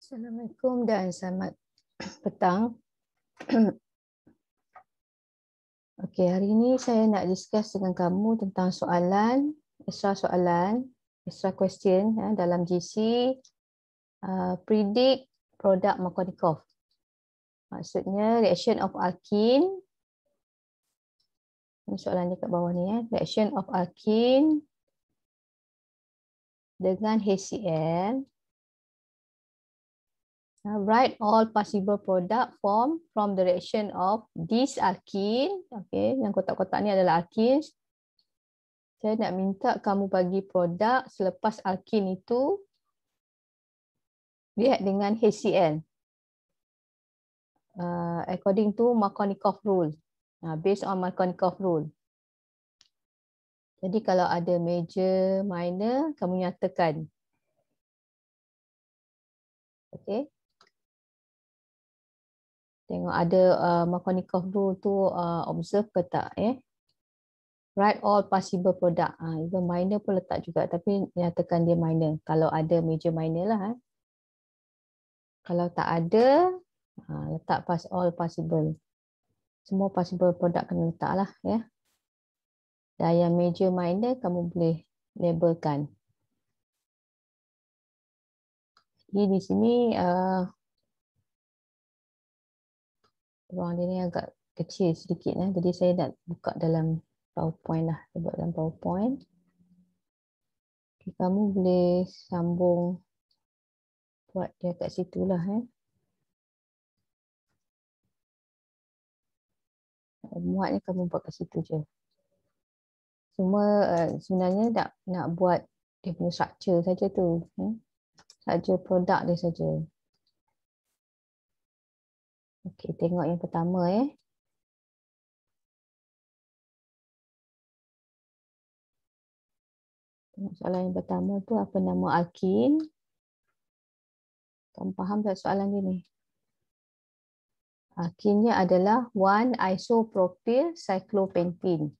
Assalamualaikum dan selamat petang. Okey, hari ini saya nak discuss dengan kamu tentang extra question dalam GC predict product Markovnikov. Maksudnya reaction of alkene. Ini soalan dekat bawah ni reaction of alkene dengan HCl. Write all possible product form from the reaction of this alkene. Okay, yang kotak-kotak ni adalah alkenes. Saya nak minta kamu bagi produk selepas alkene itu react dengan HCl. According to Markovnikov rule. Based on Markovnikov rule. Jadi kalau ada major, minor, kamu nyatakan. Okay. Tengok ada Markovnikov rule tu observe ke tak Write all possible product. Even minor pun letak juga tapi nyatakan dia minor. Kalau ada major minor lah. Kalau tak ada, letak all possible. Semua possible product kena letak lah Dan yang major minor kamu boleh labelkan. Jadi di sini ruang dia ni agak kecil sedikit jadi saya nak buka dalam PowerPoint lah. Saya buat dalam PowerPoint. Okay, kamu boleh sambung buat dia kat situ lah muat ni kamu buat kat situ je. Semua sebenarnya nak buat dia punya structure saja tu. Structure produk dia saja. Okey, tengok yang pertama Tengok soalan yang pertama tu apa nama alkene. Kamu faham tak soalan dia ni? Alkenenya adalah 1-isopropyl cyclopentene.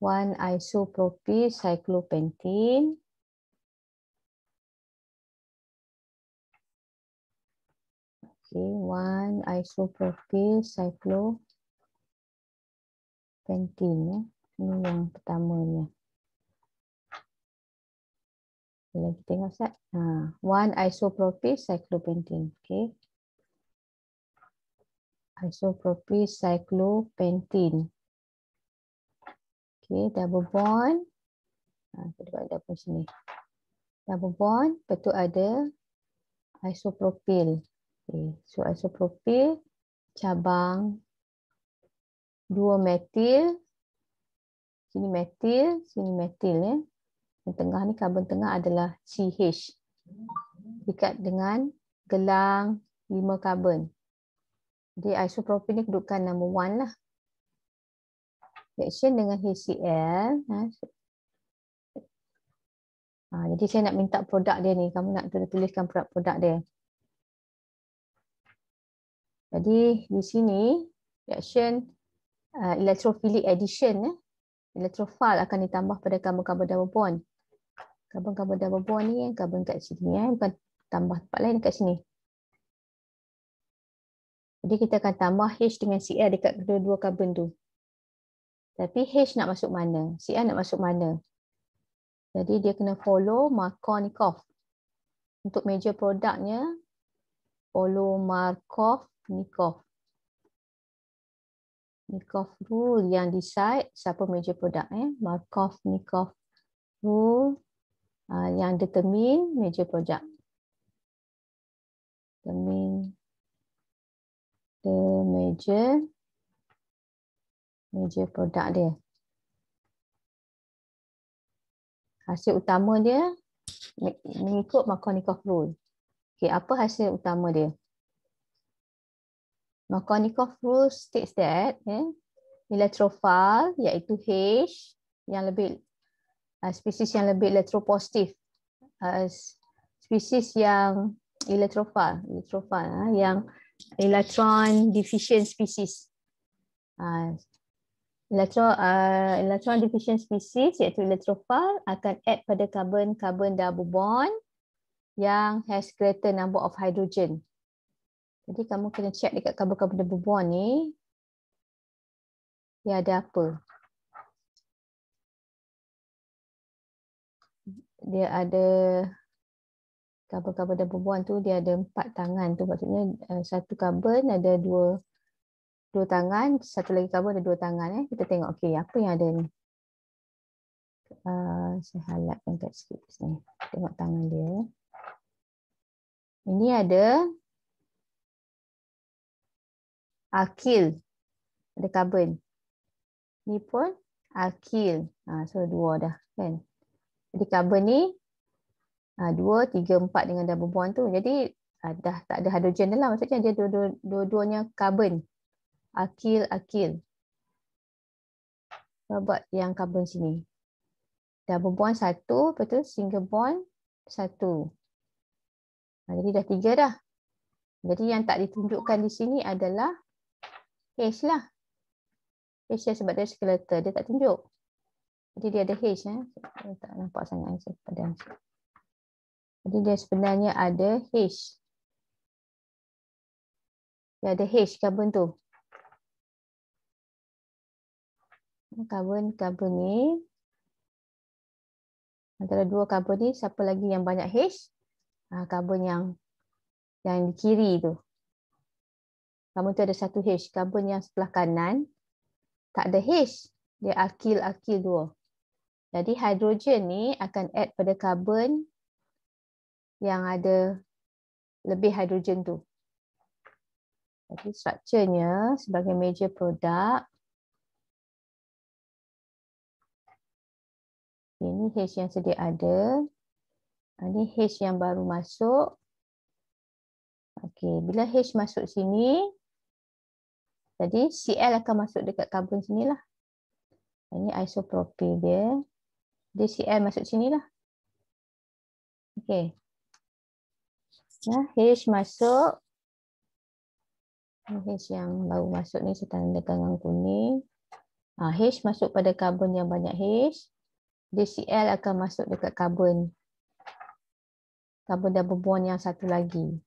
1-isopropyl cyclopentene. Okay, 1-isopropyl cyclopentene Ini yang pertamanya. Lagi tengok Ustaz. 1-isopropyl cyclopentene. Okay. Isopropyl cyclopentene. Okay, double bond. Kita buat double sini. Double bond, betul ada isopropyl. Okay, so isopropyl cabang 2 metil. Sini metil, sini metil Yang tengah ni karbon tengah adalah CH. Dekat dengan gelang 5 karbon. Jadi isopropyl ni kedudukan number 1 lah. Reaction dengan HCl. Jadi saya nak minta produk dia ni. Kamu nak tuliskan produk dia. Jadi di sini reaction electrophilic addition. Electrophile akan ditambah pada karbon-karbon double bond. Karbon-karbon double bond ni karbon kat sini bukan tambah tempat lain kat sini. Jadi kita akan tambah H dengan Cl dekat kedua-dua karbon tu. Tapi H nak masuk mana? Cl nak masuk mana? Jadi dia kena follow Markovnikov. Untuk major produknya, follow Markovnikov. Markovnikov rule yang decide siapa major product. Markovnikov rule yang determine major product. Determine the major product dia. Hasil utama dia mengikut Markovnikov rule. Okey, apa hasil utama dia? Markovnikov rule states that electrophile iaitu H yang lebih spesies yang lebih elektropositif. Spesies yang electrophile yang electron deficient species. Electron deficient species iaitu electrophile akan add pada karbon double bond yang has greater number of hydrogen. Jadi kamu kena check dekat karbon-karbon double bond ni, dia ada apa? Dia ada karbon-karbon double bond tu, dia ada 4 tangan tu, maksudnya satu karbon ada dua tangan, satu lagi karbon ada 2 tangan. Kita tengok okey apa yang ada ni. Saya highlightkan kat sikit sini. Tengok tangan dia. Ini ada alkyl, ada karbon. Ni pun alkyl. So 2 dah kan. Jadi karbon ni 2, 3, 4 dengan double bond tu. Jadi dah tak ada hidrogen dalam. Maksudnya dia dua-duanya karbon. Alkyl. Buat yang karbon sini. Double bond 1, lepas tu single bond 1. Jadi dah 3 dah. Jadi yang tak ditunjukkan di sini adalah H lah. H sebab dia skeletal, dia tak tunjuk. Jadi dia ada H. Saya tak nampak sangat. Saya padam. Jadi dia sebenarnya ada H. Dia ada H karbon tu. Karbon ni. Antara 2 karbon ni, siapa lagi yang banyak H? Karbon yang di kiri tu. Karbon tu ada 1 H. Karbon yang sebelah kanan tak ada H. Dia alkyl 2. Jadi hidrogen ni akan add pada karbon yang ada lebih hidrogen tu. Jadi strukturnya sebagai major product. Ini H yang sedia ada. Ini H yang baru masuk. Okey, bila H masuk sini, jadi Cl akan masuk dekat karbon sinilah. Ini isopropyl dia. Dia Cl masuk sinilah. Okey. H masuk. H yang baru masuk ni saya tandakan dengan kuning. H masuk pada karbon yang banyak H. Cl akan masuk dekat karbon double bond yang satu lagi.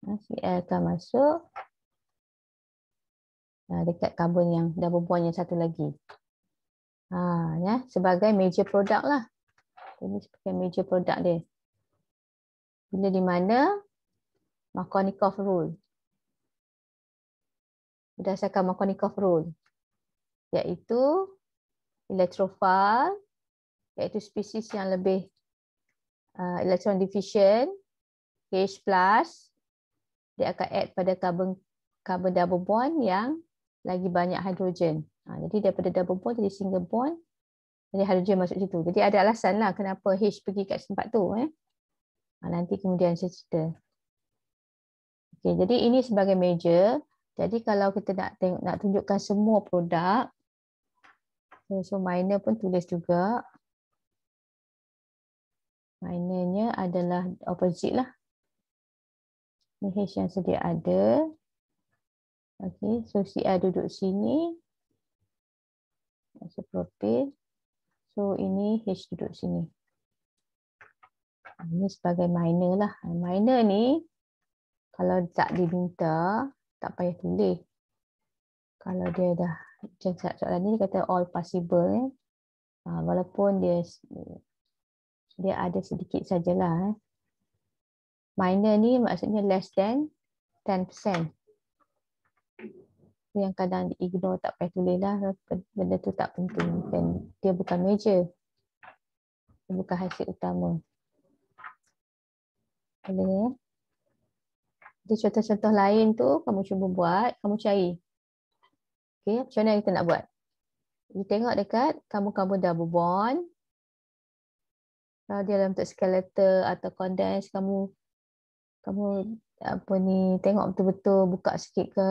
Cl akan masuk dekat karbon yang double bond yang satu lagi. Sebagai major product lah. Ini sebagai major product dia. Bila di mana? Markovnikov rule. Berdasarkan Markovnikov rule. Iaitu electrophile, iaitu spesies yang lebih electron deficient, H+, dia akan add pada carbon double bond yang lagi banyak hidrogen. Jadi daripada double bond jadi single bond, jadi hidrogen masuk situ. Jadi ada alasan lah kenapa H pergi kat tempat tu. Nanti kemudian saya cerita. Okay, jadi ini sebagai major. Jadi kalau kita nak tunjukkan semua produk, so minor pun tulis juga. Minornya adalah opposite lah. Ini H yang sedia ada. Okay, so Cl duduk sini. Isopropyl. So ini H duduk sini. Ini sebagai minor lah. Minor ni kalau tak diminta tak payah tulis. Kalau dia dah macam soalan ni kata all possible. Walaupun dia ada sedikit sajalah. Minor ni maksudnya less than 10%. Yang kadang ignore tak payah tulis lah. Benda tu tak penting. Dan dia bukan major. Dia bukan hasil utama. Boleh. Jadi contoh-contoh lain tu kamu cuba buat. Kamu cari. Okay, macam mana kita nak buat? Kita tengok dekat karbon double bond. Kalau dia dalam bentuk skeletal atau condense, kamu apa ni, tengok betul-betul, buka sikit ke.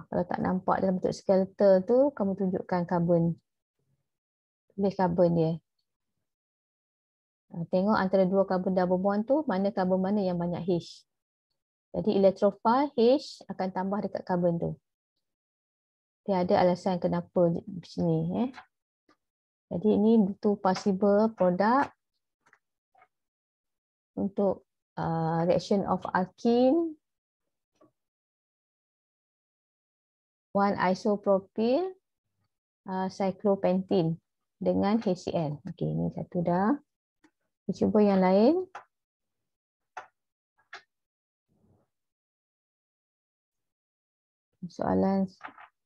Kalau tak nampak dalam bentuk skeletal tu, kamu tunjukkan karbon. Tulis karbon dia. Tengok antara 2 karbon double bond tu, karbon mana yang banyak H. Jadi electrophile H akan tambah dekat karbon tu. Dia ada alasan kenapa di sini. Jadi ini two possible product untuk reaction of alkene, one isopropyl cyclopentene dengan HCl. Okey, ini satu dah. Kita cuba yang lain. Soalan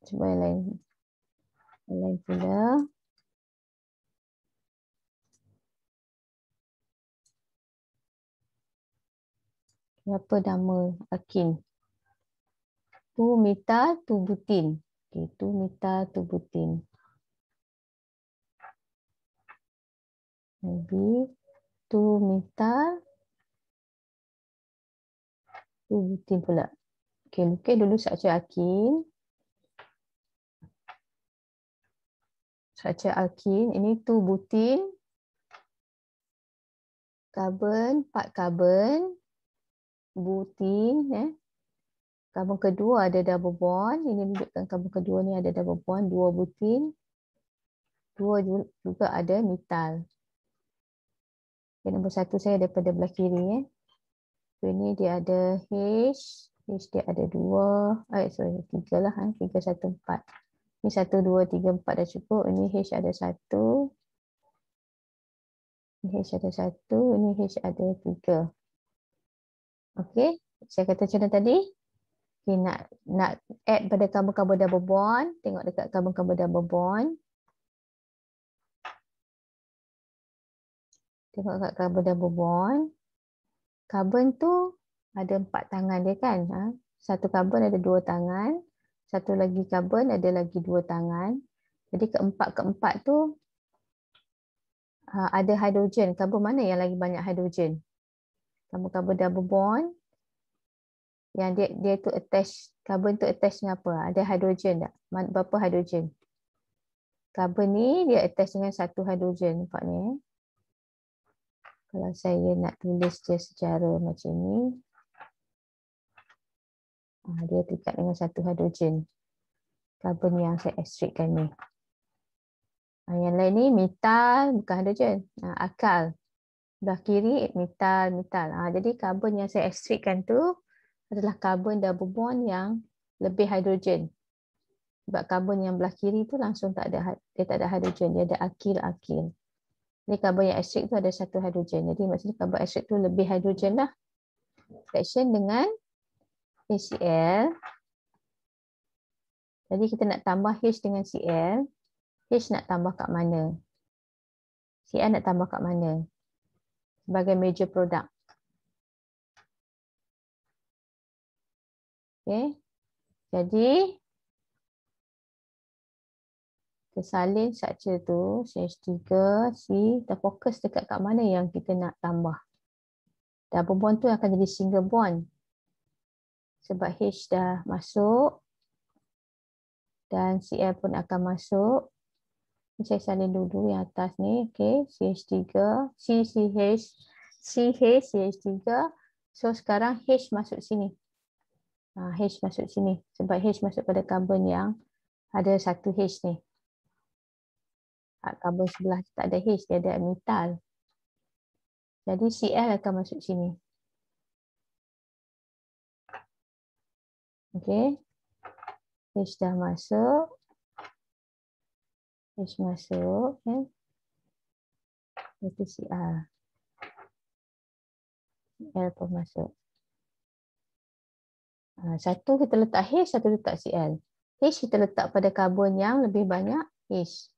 cuba yang lain. Yang lain pula. Apa nama alkene? 2-methyl 2-butene. Okey, 2-methyl 2-butene. Maybe 2-methyl 2-butene pula. Okey, lukis dulu struktur alkene. Struktur alkene ini 2-butene. Karbon, 4 karbon. Butene. Karbon kedua ada double bond. Ini menunjukkan karbon kedua ni ada double bond. 2 butene. 2 juga ada methyl. Okay, nombor 1 saya daripada belah kiri. Ini dia ada H. H dia ada 2. 3 lah. 3, 1, 4. Ini 1, 2, 3, 4 dah cukup. Ini H ada 1. Ini H ada 1. Ini H ada 3. Okey. Saya kata macam mana tadi? Okay, nak add pada karbon-karbon double bond. Tengok dekat karbon-karbon double bond. Tengok kat karbon double bond. Karbon tu ada 4 tangan dia kan. Satu karbon ada 2 tangan. Satu lagi karbon ada lagi 2 tangan. Jadi keempat tu ada hidrogen. Karbon mana yang lagi banyak hidrogen? Karbon-karbon double bond. Yang dia tu attach. Karbon tu attach dengan apa? Ada hidrogen tak? Berapa hidrogen? Karbon ni dia attach dengan satu hidrogen. Nampak ni. Kalau saya nak tulis dia secara macam ni. Dia terikat dengan satu hidrogen. Karbon yang saya ekstrakkan ni. Yang lain ni metal bukan hidrogen. Akal. Belah kiri metal. Jadi karbon yang saya ekstrakkan tu adalah karbon double bond yang lebih hidrogen. Sebab karbon yang belah kiri tu langsung dia tak ada hidrogen. Dia ada alkil. Jadi karbon yang ekstrak tu ada satu hidrogen. Jadi maksudnya karbon ekstrak tu lebih hidrogen lah. Reaction dengan HCl. Jadi kita nak tambah H dengan Cl. H nak tambah kat mana? Cl nak tambah kat mana? Sebagai major product. Okay. Jadi kita salin struktur tu CH3, C. Kita fokus dekat kat mana yang kita nak tambah. Double bond tu akan jadi single bond. Sebab H dah masuk. Dan Cl pun akan masuk. Saya salin dulu yang atas ni. Okay. CH3, CH3. So sekarang H masuk sini. H masuk sini. Sebab H masuk pada karbon yang ada satu H ni. Karbon sebelah tak ada H, dia ada metal. Jadi Cl akan masuk sini. Okey. H dah masuk. H masuk. Okay. Itu Cl. Cl pun masuk. Satu kita letak H, satu letak Cl. H kita letak pada karbon yang lebih banyak H.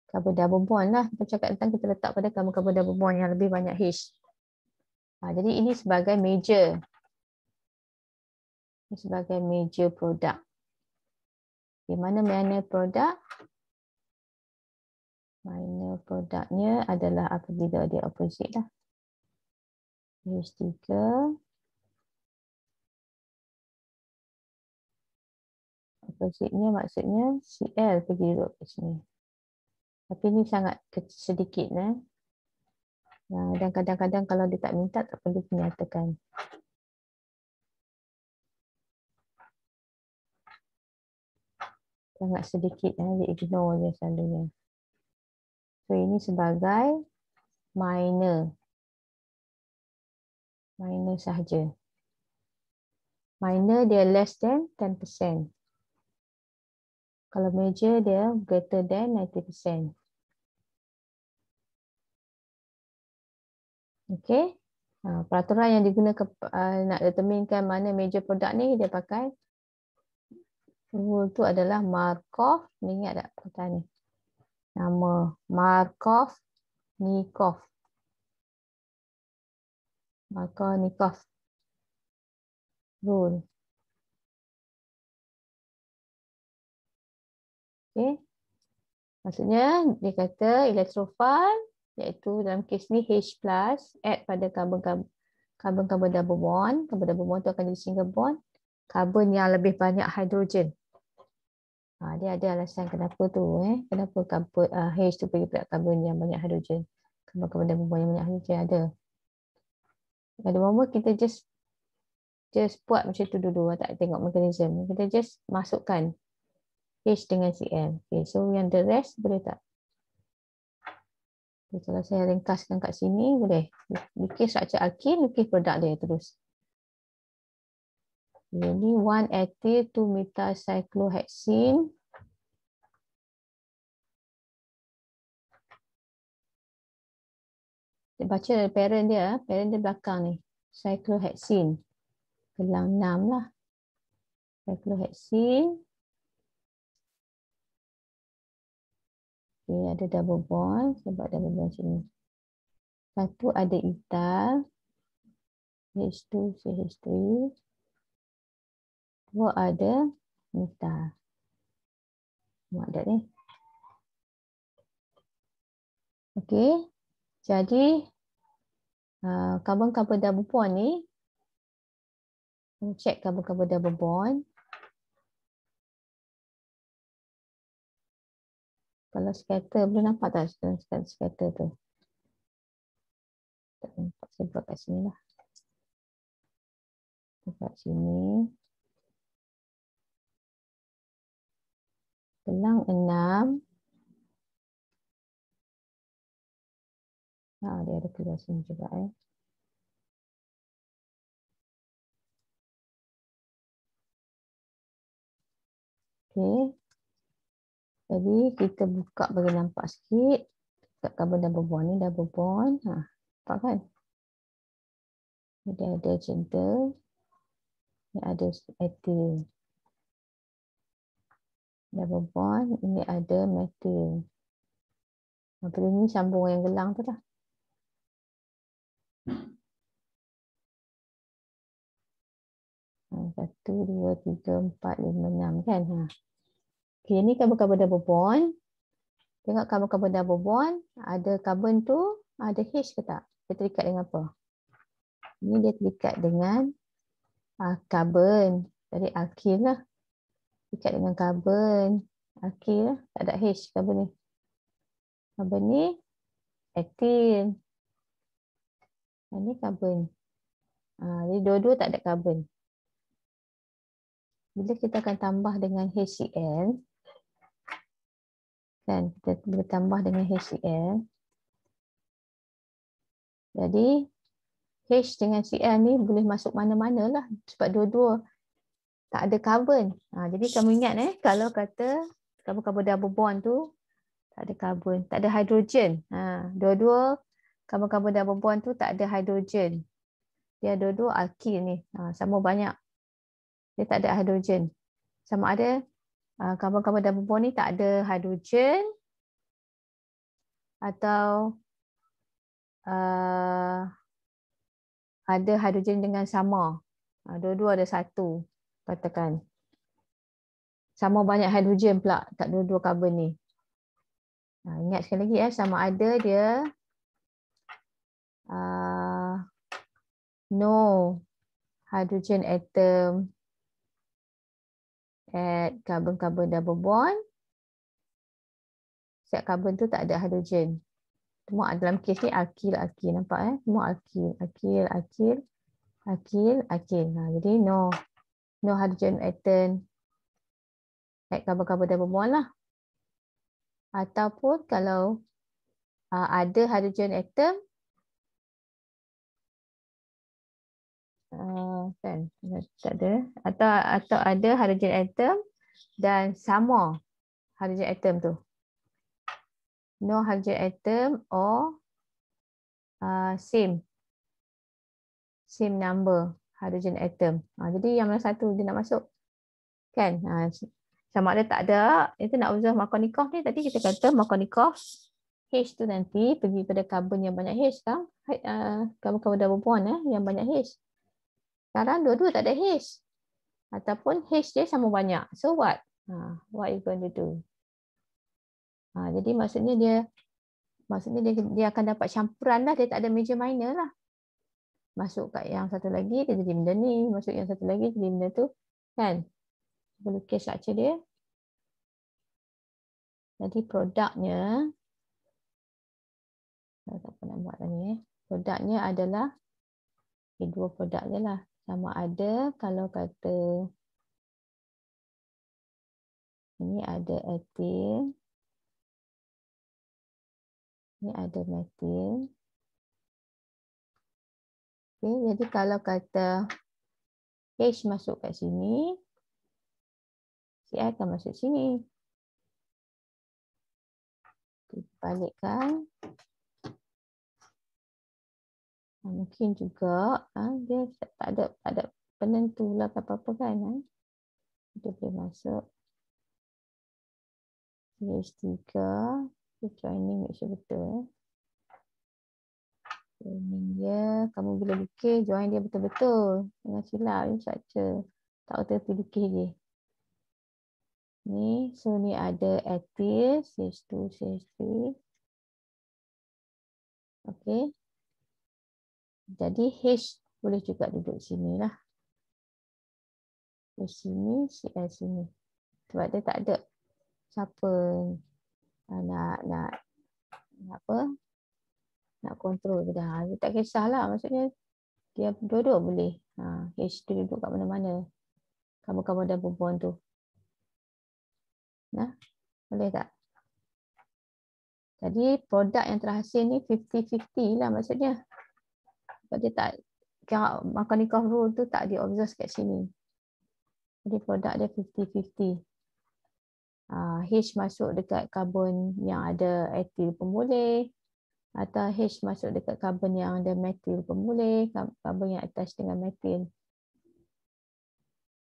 Karbon double bond lah. Kita cakap tentang kita letak pada karbon double bond yang lebih banyak H. Jadi ini sebagai major. Ini sebagai major product. Di mana minor product? Minor produknya adalah apabila dia opposite lah. H3. Opposite-nya maksudnya Cl pergi duduk ke sini. Tapi ni sangat sedikit. Dan kadang-kadang kalau dia tak minta, tak perlu dinyatakan. Sangat sedikit. Dia ignore je selalunya. So ini sebagai minor. Minor sahaja. Minor dia less than 10%. Kalau major dia greater than 90%. Okay. Peraturan yang digunakan nak determinekan mana major produk ni, dia pakai rule tu adalah Markov. Ni ingat tak perkataan ni? Nama Markov-Nikov. Markov-Nikov rule. Okay. Maksudnya dia kata elektrofil iaitu dalam kes ni H+ add pada karbon double bond. Karbon double bond tu akan jadi single bond. Karbon yang lebih banyak hidrogen. Dia ada alasan kenapa tu. Kenapa karbon H tu pergi pula karbon yang banyak hidrogen. Karbon double bond yang banyak hidrogen ada. Ada moment kita just buat macam tu dulu. Tak tengok mekanisme. Kita just masukkan H dengan Cl. Okay, so yang the rest boleh tak? Okay, kalau saya ringkaskan kat sini boleh. Lukis struktur alkin, lukis produk dia terus. Ini 1 ethyl 2 methyl cyclohexene. Kita baca parent dia belakang ni. Cyclohexene. Gelang 6 lah. Cyclohexene. Okay, ada double bond. Sebab double bond sini. Satu ada ethyl. H2, CH3. Dua ada methyl. Muat dah ni. Okey. Jadi karbon-karbon double bond ni, check karbon-karbon double bond. Kalau scatter boleh nampak tak scatter tu? Tak nampak, saya buat kat sini lah. Kat sini. Gelang 6. Dia ada keluar sini juga. Okay. Jadi kita buka bagi nampak sikit. Kat karbon double bond ni, double bond. Nampak kan? Dia ada gentle. Ini ada ethyl. Double bond. Ini ada methyl. Methyl ni sambung yang gelang tu dah. Satu, dua, tiga, empat, lima, enam kan? Okay, ni karbon-karbon double bond. Tengok karbon-karbon double bond. Ada karbon tu, ada H ke tak? Dia terikat dengan apa? Ini dia terikat dengan karbon. Jadi alkil lah. Terikat dengan karbon. Alkil lah. Tak ada H karbon ni. Karbon ni etil. Ini karbon. Jadi dua-dua tak ada karbon. Bila kita akan tambah dengan HCl, kan, kita boleh tambah dengan HCl. Jadi H dengan Cl ni boleh masuk mana-mana lah. Sebab dua-dua tak ada karbon. Jadi kamu ingat kalau kata karbon-karbon double bond tu tak ada karbon, tak ada hidrogen. Dua-dua karbon-karbon double bond tu tak ada hidrogen. Dia dua-dua alkil ni. Sama banyak. Dia tak ada hidrogen. Sama ada karbon-karbon double bond ni tak ada hidrogen atau ada hidrogen dengan sama. Dua-dua ada satu. Katakan. Sama banyak hidrogen pula kat dua-dua karbon ni. Ingat sekali lagi sama ada dia no hydrogen atom at karbon-karbon double bond. Setiap karbon tu tak ada hidrogen. Semua dalam kes ni alkil. Nampak semua alkil. Jadi no hydrogen atom at karbon-karbon double bond lah. Ataupun kalau ada hydrogen atom kan tak ada, atau ada hydrogen atom dan sama hydrogen atom tu, no hydrogen atom or same number hydrogen atom. Jadi yang mana satu dia nak masuk kan. Sama ada tak ada, itu nak observe Markovnikov ni. Tadi kita kata Markovnikov H tu nanti pergi pada karbon yang banyak H kan, karbon-karbon double bond yang banyak H. Sekarang dua-dua tak ada H. Ataupun H dia sama banyak. So what? What you going to do? Jadi maksudnya dia akan dapat campuran lah. Dia tak ada major minor lah. Masuk kat yang satu lagi, dia jadi benda ni. Masuk yang satu lagi, jadi benda tu. Kan? Kita lukis structure dia. Jadi produknya, saya tak pernah buat tadi. Produknya adalah, dua produk je lah. Sama ada kalau kata ini ada etil, ini ada metil. Okay, jadi kalau kata H masuk kat sini, Ci akan masuk sini. Balikkan. Mungkin juga dia tak ada penentu lah apa-apa kan. Dia boleh masuk CH3. Joining make sure betul. Joining dia, kamu bila lukis join dia betul-betul. Jangan silap ni structure. Tak betul-betul lukis je. Ni, so ni ada etil, CH2, CH3. Okay. Jadi H boleh juga duduk sini lah. Di sini, Cl sini. Sebab dia tak ada siapa nak apa? Nak kontrol ke dah. Dia tak kisahlah. Maksudnya dia duduk boleh. H tu duduk kat mana-mana. Kamu dah berbond tu. Nah, boleh tak? Jadi produk yang terhasil ni 50-50 lah maksudnya. Sebab dia tak, Markovnikov rule tu tak di-observe kat sini. Jadi produk dia 50-50. H masuk dekat karbon yang ada etil pun boleh. Atau H masuk dekat karbon yang ada metil pun boleh. Karbon yang attach dengan metil.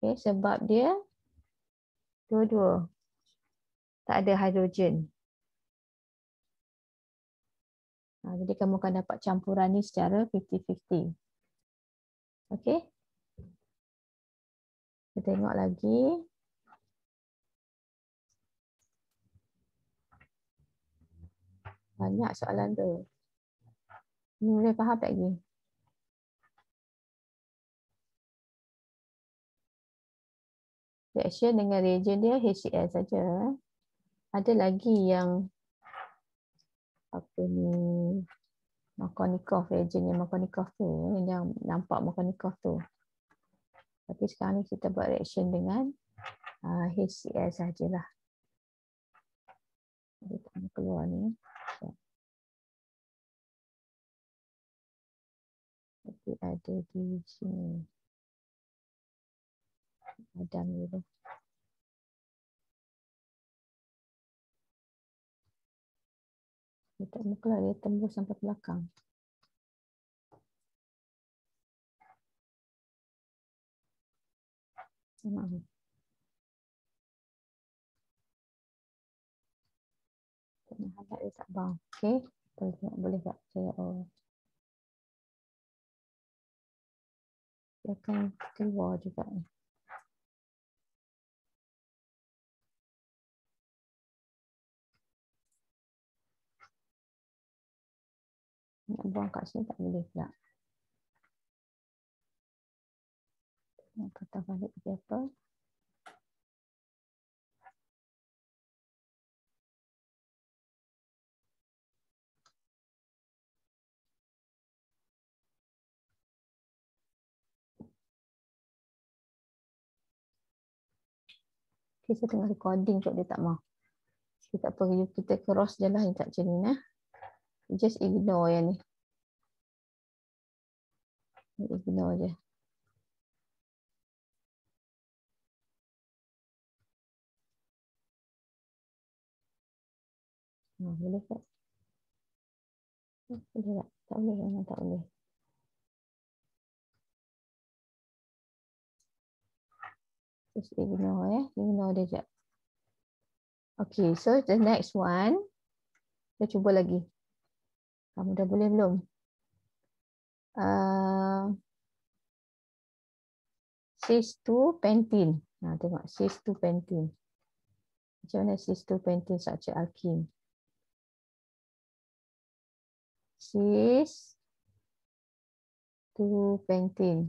Okay, sebab dia dua-dua. Tak ada hidrogen. Jadi kamu akan dapat campuran ni secara 50-50. Okay. Kita tengok lagi. Banyak soalan tu. Ni boleh faham tak lagi? Reaction dengan reagent dia HCl saja. Ada lagi yang apa ni, Markovnikov, reagent yang Markovnikov tu, yang nampak Markovnikov tu. Tapi sekarang ni kita buat reaction dengan HCl sajalah. Jadi kita keluar ni. Jadi ada di sini. Ada dulu. Dia tak keluar, dia tembus sampai belakang. Maaf. Kena halat dia tak bang. Okay. Boleh tak saya dia akan keluar juga ni. Nak buang kat sini tak boleh pula. Nak patah balik apa? Okay, saya tengah recording kot dia tak mau. Kita tak perlu, kita cross je lah yang tak macam ni. Just ignore yang ni. Ignore je. Boleh tak? Boleh tak? Tak boleh, memang tak boleh. Just ignore ignore dia je. Okay, so the next one. Kita cuba lagi. Kamu dah boleh belum? Cis 2 pentene. Tengok cis 2 pentene. Macam mana cis 2 pentene structure alkene? Cis 2 pentene.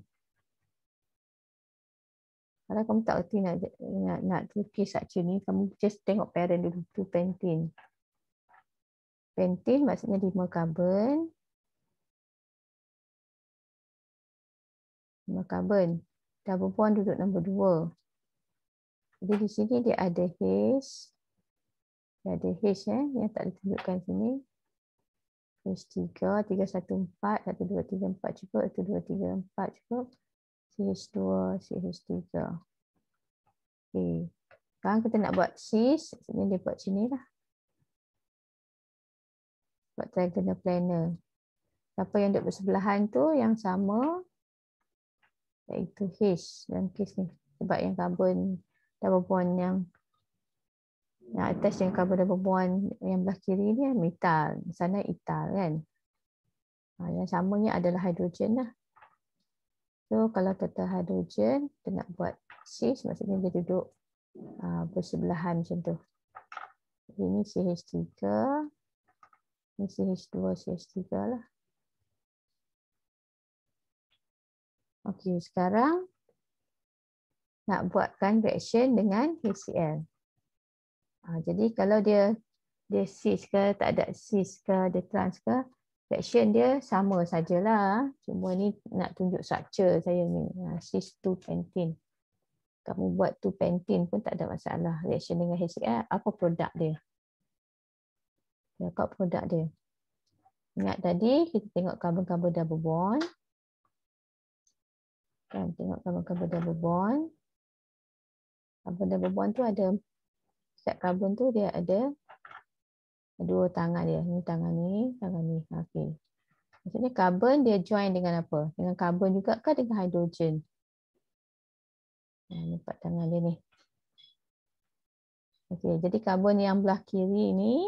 Kalau kamu tak erti nak lukis structure ni, kamu just tengok parent dulu, 2 pentene. Pentene maksudnya 5 karbon. 5 karbon. Double bond duduk nombor 2. Jadi di sini dia ada H. Dia ada H yang tak ditunjukkan sini. H3, 314, 1234 cukup, 1234 cukup. CH2, CH3. Okay. Sekarang kita nak buat cis. Maksudnya dia buat sini lah. Buat triangular planar. Apa yang duduk bersebelahan tu yang sama. Iaitu H dalam kes ni. Sebab yang karbon double bond yang attach dengan karbon double bond yang belah kiri ni metal. Sana etal kan. Yang samanya adalah hidrogen lah. So kalau total hidrogen, kita nak buat cis, maksudnya dia duduk bersebelahan macam tu. Ini CH3, ini CH2, CH3 lah. Okey, sekarang nak buatkan reaction dengan HCl. Jadi kalau dia cis ke, tak ada cis ke, dia trans ke, reaction dia sama sajalah. Cuma ni nak tunjuk structure saya ni. Cis 2 pentene. Kamu buat 2 pentene pun tak ada masalah. Reaction dengan HCl, apa produk dia? Apa produk dia? Ingat tadi kita tengok karbon-karbon double bond. Kan, tengok karbon-karbon double bond. Karbon double bond tu ada, setiap karbon tu dia ada 2 tangan dia. Ni tangan ni, tangan ni. Okey. Maksudnya karbon dia join dengan apa? Dengan karbon juga ke dengan hidrogen? Nampak tangan dia ni. Okey, jadi karbon yang belah kiri ni,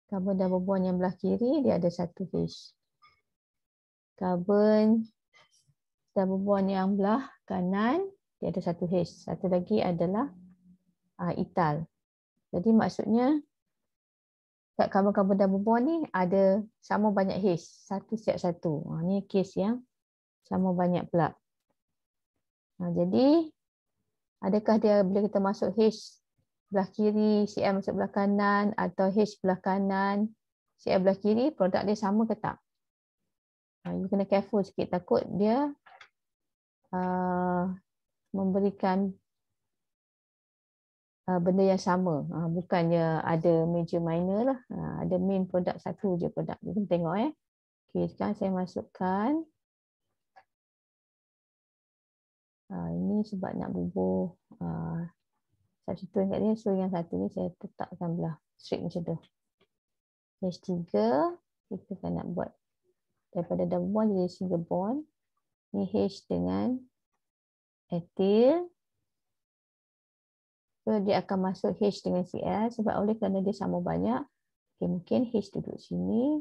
karbon double bond yang belah kiri dia ada 1 H. Karbon double bond yang belah kanan dia ada 1 H. Satu lagi adalah etal. Jadi maksudnya kat karbon-karbon double bond ni ada sama banyak H. Satu siap satu. Ni kes yang sama banyak pula. Jadi adakah dia bila kita masuk H belah kiri, Cl masuk belah kanan atau H belah kanan, Cl belah kiri, produk dia sama ke tak? You kena careful sikit, takut dia memberikan benda yang sama. Bukannya ada major minor lah. Ada main produk satu je produk. Kita tengok Okay, sekarang saya masukkan. Ini sebab nak bubuh substituent kat dia. So yang satu ni saya letakkan belah straight macam tu. H3 kita kan nak buat daripada double bond jadi single bond. Ni H dengan ethyl. So dia akan masuk H dengan Cl sebab oleh kerana dia sama banyak. Okay, mungkin H duduk sini,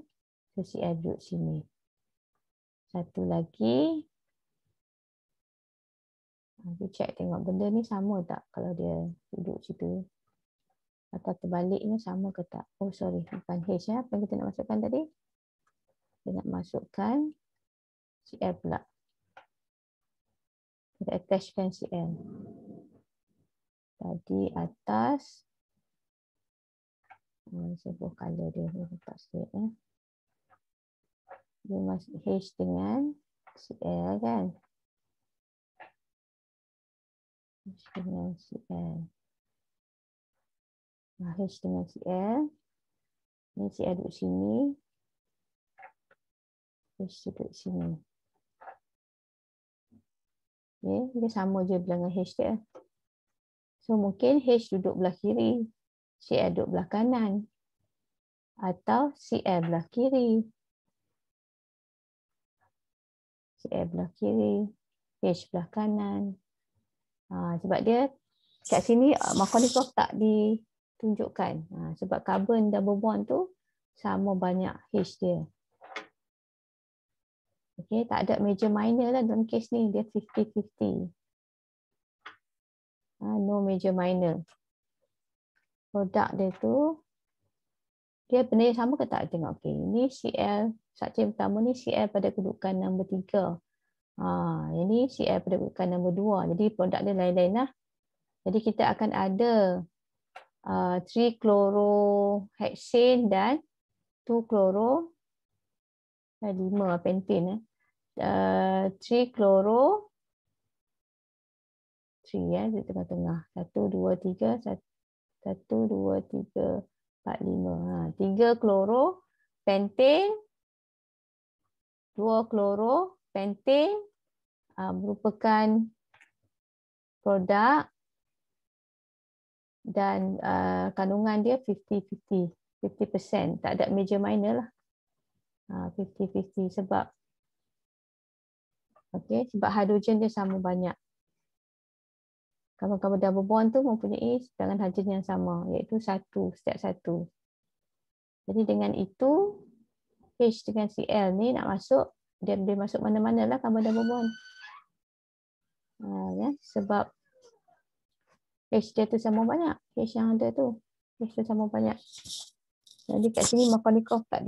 so Cl duduk sini. Satu lagi. Kita check tengok benda ni sama tak kalau dia duduk situ. Atau terbaliknya sama ke tak. Oh sorry, bukan H ya. Apa yang kita nak masukkan tadi? Kita nak masukkan Cl pula. Kita attachkan Cl. Tadi atas. Saya buat color dia. Nampak sikit Dia masuk H dengan Cl kan. H dengan Cl. H dengan Cl. Ni Cl duduk sini. H duduk sini. Okay, dia sama je bilangan H dia. So mungkin H duduk belah kiri, Cl duduk belah kanan. Atau Cl belah kiri. Cl belah kiri, H belah kanan. Sebab dia kat sini Markovnikov tak ditunjukkan. Sebab carbon double bond tu sama banyak H dia. Okay, tak ada major minor lah dalam kes ni. Dia 50-50. No major minor. Produk dia tu, dia benda yang sama ke tak? Tengok. Okay, ini Cl, structure pertama ni Cl pada kedudukan nombor 3. Ini Cl pada kedudukan nombor 2. Jadi produk dia lain-lain lah. Jadi kita akan ada 3-chlorohexane dan 2-chloro 5 pentane. 3-chloro 3 di tengah-tengah. 1, 2, 3, 1, 2, 3, 4, 5. 3-chloro pentane, 2-chloro pentane merupakan produk dan kandungan dia 50-50. 50%. Tak ada major minor lah. 50-50 sebab sebab hidrogen dia sama banyak. Karbon-karbon double bond tu mempunyai bilangan hidrogen yang sama, iaitu 1 setiap 1. Jadi dengan itu H dengan Cl ni nak masuk, dia boleh masuk mana-mana lah karbon double bond. Sebab H dia tu sama banyak. H yang ada tu. H tu sama banyak. Jadi kat sini Markovnikov tak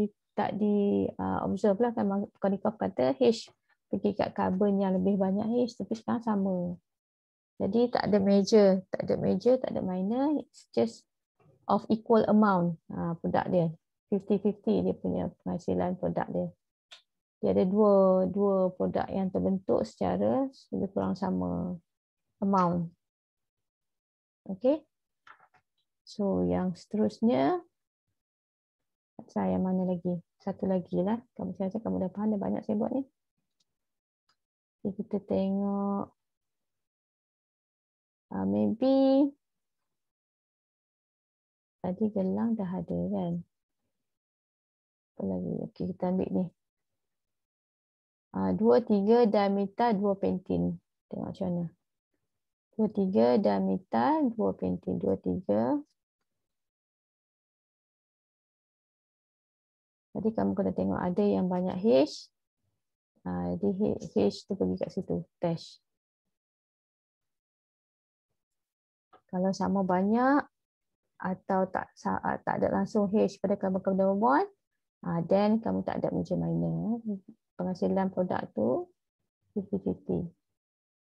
di observe lah kan. Markovnikov kata H pergi kat carbon yang lebih banyak H, tapi sekarang sama. Jadi tak ada major, tak ada minor. It's just of equal amount produk dia. 50-50 dia punya penghasilan produk dia. Dia ada dua produk yang terbentuk secara lebih kurang sama amount. Okay. So yang seterusnya, saya mana lagi? Satu lagi lah. Kamu saya kamu dah faham, dah banyak saya buat ni. Okay, kita tengok. Maybe tadi gelang dah ada kan? Apa lagi? Okay, kita ambil ni. 2,3 diameter 2 pentin. Tengok macam mana. 2,3 diameter 2 pentin. 2,3. Jadi kamu kena tengok ada yang banyak H. Jadi H tu pergi kat situ. Dash. Kalau sama banyak atau tak ada langsung H pada karbon-karbon double bond, then kamu tak ada major minor. Penghasilan produk tu 50-50.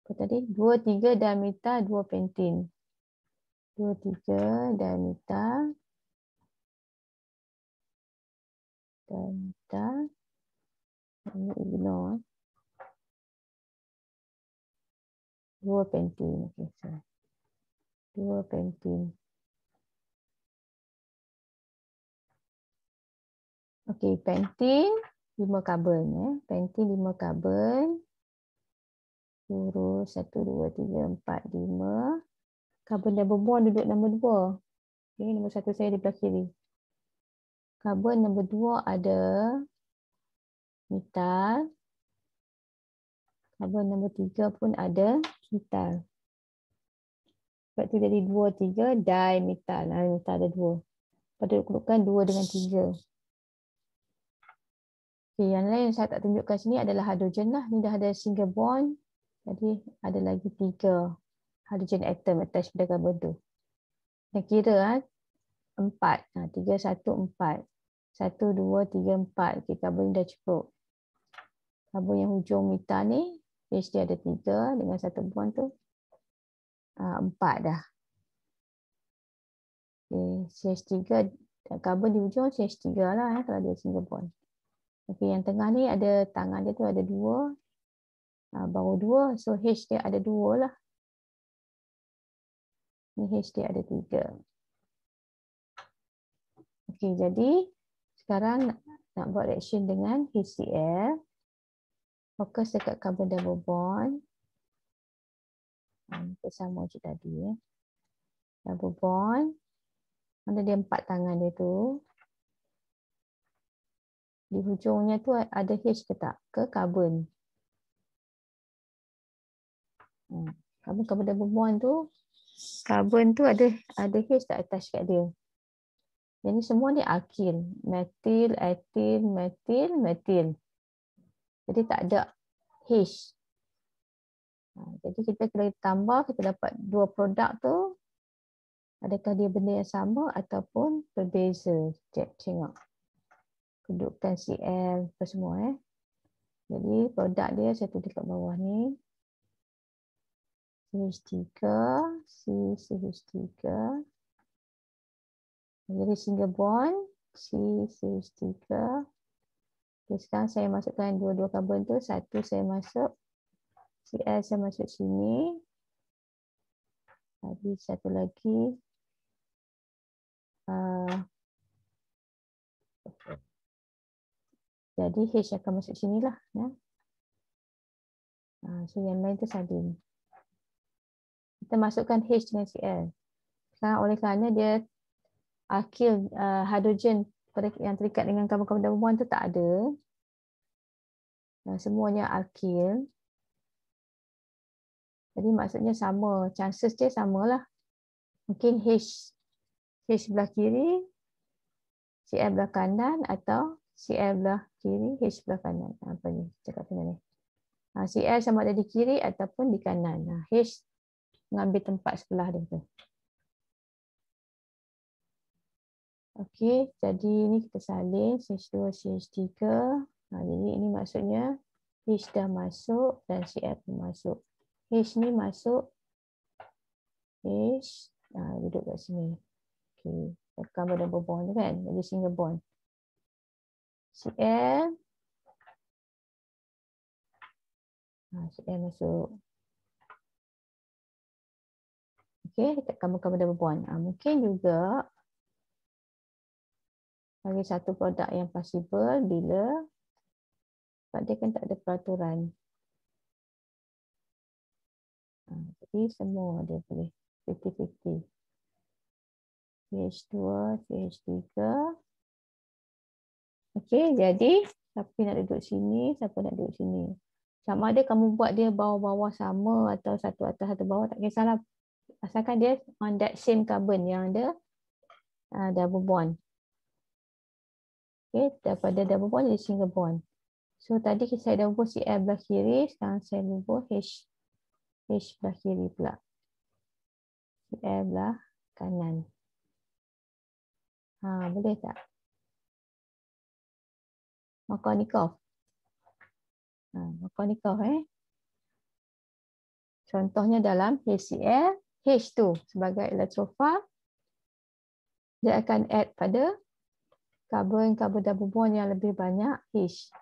Apa tadi? 2,3 diameter 2 pentin. 2,3 diameter 2 pentin. Okay, sorry. 2 pentin. Okey, pentin 5 karbon. Pentin 5 karbon. Urus 1, 2, 3, 4, 5. Karbon double bond duduk nombor 2. Okay, nombor 1 saya di belah kiri. Karbon nombor 2 ada metal. Karbon nombor 3 pun ada metal. Sebab tu jadi 2, 3 dimetal. Metal ada 2. Pada kedudukan 2 dengan 3. Okay, yang lain yang saya tak tunjukkan sini adalah hidrogen lah. Ni dah ada single bond. Jadi ada lagi 3 hydrogen atom attached pada karbon tu. Yang kira 4. 3, 1, 4. 1, 2, 3, 4. Okay, karbon dah cukup. Karbon yang hujung metal ni, H dia ada 3 dengan 1 bond tu. 4 dah. Okay, CH3, karbon di hujung CH3 lah kalau dia single bond. Okay, yang tengah ni ada tangan dia tu ada 2. Baru 2, so H dia ada 2 lah. Ni H dia ada 3. Okay, jadi Sekarang nak buat reaction dengan HCl. Fokus dekat carbon double bond. Kita sama je tadi. Double bond. Mana dia 4 tangan dia tu. Di hujungnya tu ada H ke tak? Ke carbon. Carbon double bond tu. Carbon tu ada H tak attach kat dia. Jadi semua ni alkil. Metil, etil, metil, metil. Jadi tak ada H. Jadi kita kena tambah, kita dapat dua produk tu. Adakah dia benda yang sama ataupun berbeza. Tengok. Kedudukan Cl apa semua. Jadi produk dia saya tulis kat bawah ni. CH3, CH3. Jadi single bond, CH3. Okay, sekarang saya masukkan dua-dua karbon tu. Satu saya masuk, Cl saya masuk sini. Lagi satu lagi. Jadi H akan masuk sini lah. Ya. So yang lain tu salin. Kita masukkan H dengan Cl. Sekarang oleh kerana dia alkil hidrogen yang terikat dengan karbon-karbon double bond tu tak ada. Semuanya alkil. Jadi maksudnya sama, chances dia samalah. Mungkin H belah kiri, Cl belah kanan atau Cl belah kiri, H belah kanan. Apa ni? Cakap macam ni. Cl sama ada di kiri ataupun di kanan. H mengambil tempat sebelah dia tu. Okey, jadi ni kita salin CH2, CH3. Jadi ini maksudnya H dah masuk dan Cl pun masuk. H ni masuk. H duduk kat sini. Okey, carbon double bond kan? Jadi single bond. Cl. Cl masuk. Okey, dekat carbon double bond. Mungkin juga bagi satu produk yang possible bila sebab dia kan tak ada peraturan. Jadi semua dia boleh 50-50. CH2, CH3. Okey, jadi siapa nak duduk sini, siapa nak duduk sini. Sama ada kamu buat dia bawah-bawah sama atau satu atas satu bawah, tak kisahlah. Asalkan dia on that same carbon yang ada double bond. Okey, daripada double bond jadi single bond. So tadi saya dah ubah Cl belah kiri, sekarang saya ubah H belah kiri pula. Cl belah kanan. Boleh tak? Markovnikov. Markovnikov Contohnya dalam HCl, H tu sebagai elektrofil, dia akan add pada carbon double bond yang lebih banyak H.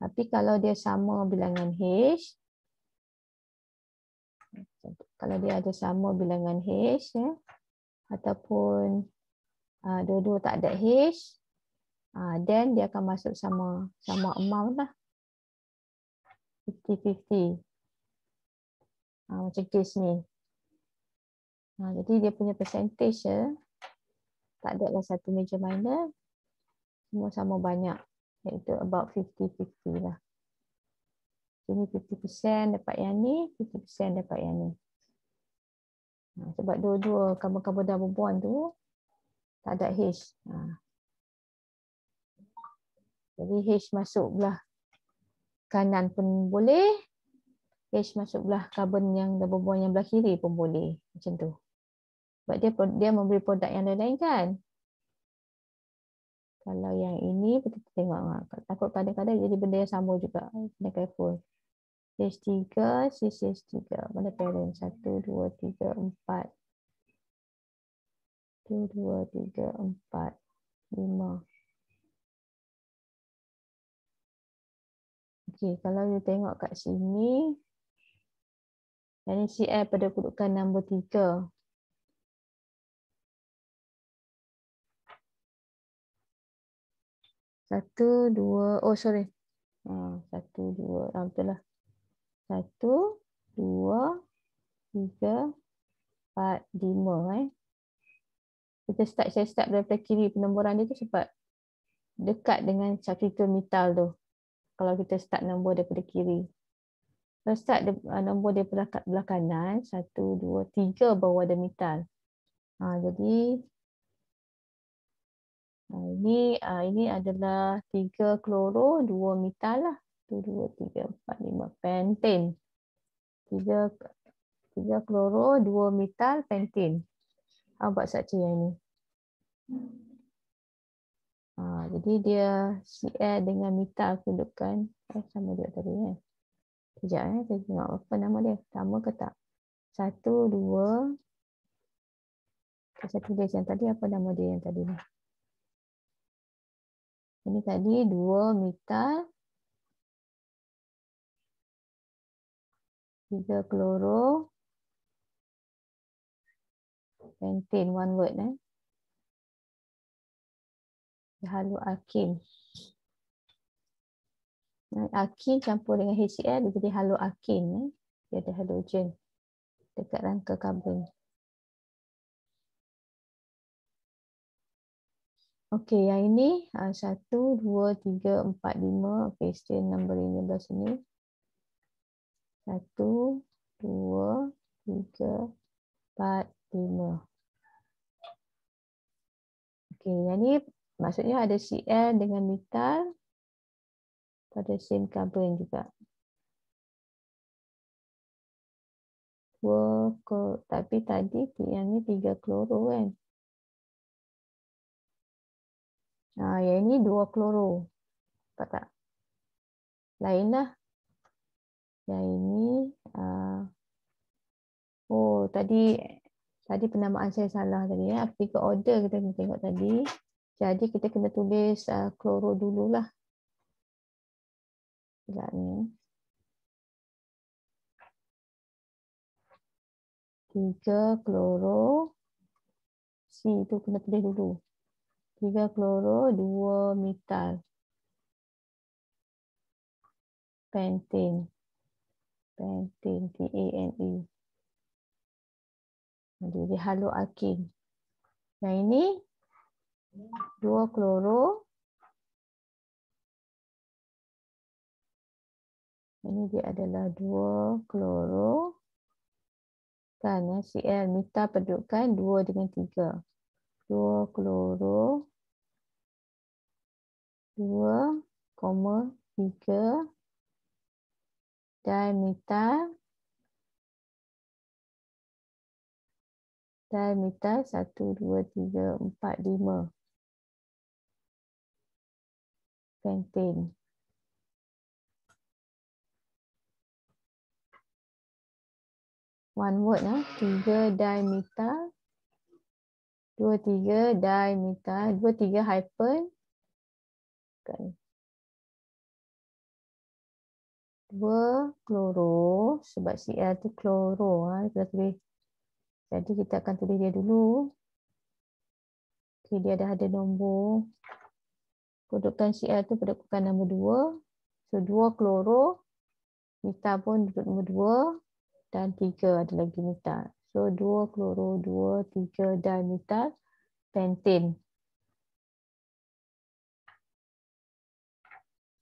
Tapi kalau dia sama bilangan H, kalau dia ada sama bilangan H ataupun dua-dua tak ada H, then dia akan masuk sama amount lah. 50-50. Macam case ni. Jadi dia punya percentage tak ada lah satu major minor. Semua sama banyak. Iaitu about 50-50 lah. Jadi 50% dapat yang ni, 50% dapat yang ni. Sebab dua-dua carbon double bond tu tak ada H. Jadi H masuk belah kanan pun boleh. H masuk belah carbon yang double bond yang belah kiri pun boleh. Macam tu. Sebab dia memberi produk yang lain-lain kan. Kalau yang ini kita tengok. Takut kadang-kadang jadi benda yang sama juga. Kena careful. CH3, CH3. Mana parent? 1, 2, 3, 4. 1, 2, 3, 4, 5. Okey, kalau you tengok kat sini. Yang ni Cl pada kedudukan nombor 3. 1, 2, oh sorry. 1, 2, betul lah. 1, 2, 3, 4, 5 saya start daripada kiri, penomboran dia tu sebab dekat dengan substitut metal tu. Kalau kita start nombor daripada kiri. Kalau start nombor daripada belah kanan, 1, 2, 3 baru ada metal. Jadi ini adalah 3 kloro, 2 metal lah. 1, 2, 3, 4, 5. Pentane. 3 kloro, 2 metal, pentane. Buat saja yang ini. Jadi dia Cl dengan metal kedudukan sama juga tadi kan. Sekejap saya tengok apa nama dia. Sama ke tak? 1, 2. Saya tulis yang tadi apa nama dia yang tadi ni. Ini tadi 2 metal, 3 kloro, pentane, one word haloalkin. Alkin campur dengan HCl dia jadi haloalkin. Dia ada halogen dekat rangka karbon. Okey, yang ini 1, 2, 3, 4, 5. Okey, still number ini belah sini. 1, 2, 3, 4, 5. Okey, yang ni maksudnya ada Cl dengan metal pada same carbon juga. Tapi tadi yang ni 3 kloro kan. Yang ini 2 kloro. Nampak tak? Lain lah. Yang ini tadi penamaan saya salah tadi ya. Tiga order kita tengok tadi. Jadi kita kena tulis kloro dululah. Sekejap ni. 3 kloro. C tu kena tulis dulu. 3 kloro, 2 metal. Pentane. Pentane, T-A-N-E. Jadi dia haloalkin. Yang ini 2 kloro. Ini dia adalah 2 kloro. Kan Cl metal pendudukan 2 dengan 3. 2 kloro. 2, 3 dimetal 1, 2, 3, 4, 5 pentane. One word 3 dimetal 2, 3 dimetal 2, 3 hyphen kan. 2 kloro sebab Cl tu kloro kita tulis. Jadi kita akan tulis dia dulu. Okey, dia dah ada nombor. Kedudukan Cl tu kedudukan nombor 2. So 2 kloro, metal pun duduk nombor 2 dan 3 ada lagi metal. So 2 kloro, 2, 3 dimetal pentane.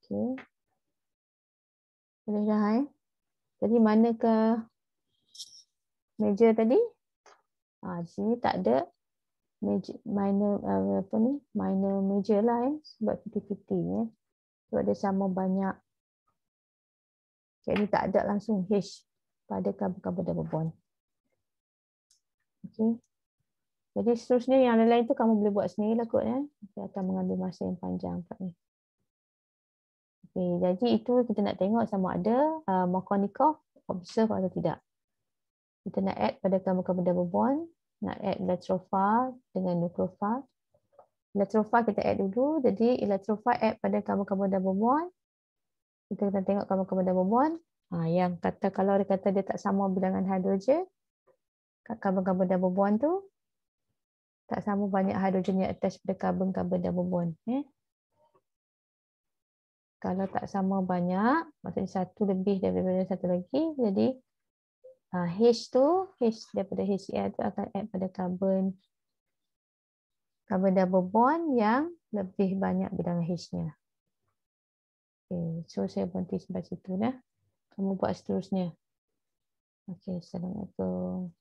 Okey. Boleh dah Jadi manakah meja tadi? Di sini tak ada minor major lah sebab 50-50 sebab dia sama banyak. Jadi tak ada langsung H pada karbon-karbon double bond. Okey. Jadi seterusnya yang lain-lain tu kamu boleh buat sendiri lah kot Saya akan mengambil masa yang panjang kat ni. Okey, jadi itu kita nak tengok sama ada Markovnikov observe atau tidak. Kita nak add pada karbon-karbon double bond, nak add electrophile dengan nucleophile. Electrophile kita add dulu. Jadi electrophile add pada karbon-karbon double bond. Kita akan tengok karbon-karbon double bond. Yang kata kalau dia kata dia tak sama bilangan hidrogen, karbon-karbon double bond tu tak sama banyak hidrogen yang attach pada karbon-karbon double bond. Kalau tak sama banyak, maksudnya satu lebih daripada satu lagi, jadi H daripada HCl tu akan add pada carbon double bond yang lebih banyak bilangan H-nya. Okay, so saya berhenti sampai situ dah. Kamu buat seterusnya. Okay, Assalamualaikum.